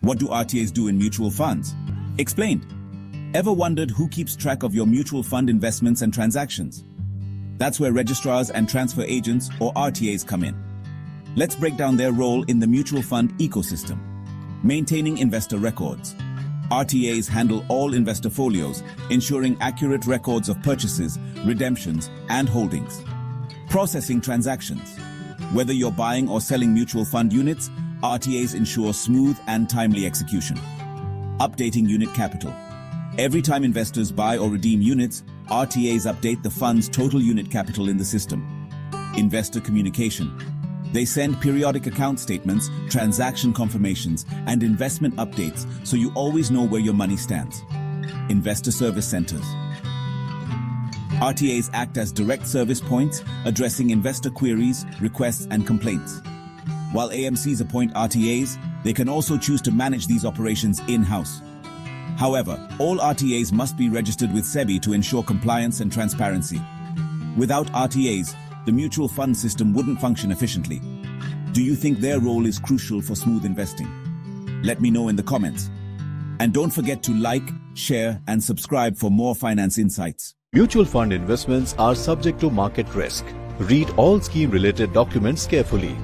What do RTAs do in mutual funds? Explained. Ever wondered who keeps track of your mutual fund investments and transactions? That's where Registrars and Transfer Agents, or RTAs, come in. Let's break down their role in the mutual fund ecosystem. Maintaining investor records. RTAs handle all investor folios, ensuring accurate records of purchases, redemptions, and holdings. Processing transactions. Whether you're buying or selling mutual fund units, RTAs ensure smooth and timely execution. Updating unit capital. Every time investors buy or redeem units, RTAs update the fund's total unit capital in the system. Investor communication. They send periodic account statements, transaction confirmations, and investment updates so you always know where your money stands. Investor service centers. RTAs act as direct service points, addressing investor queries, requests, and complaints. While AMCs appoint RTAs, they can also choose to manage these operations in-house. However, all RTAs must be registered with SEBI to ensure compliance and transparency. Without RTAs, the mutual fund system wouldn't function efficiently. Do you think their role is crucial for smooth investing? Let me know in the comments. And don't forget to like, share, and subscribe for more finance insights. Mutual fund investments are subject to market risk. Read all scheme-related documents carefully.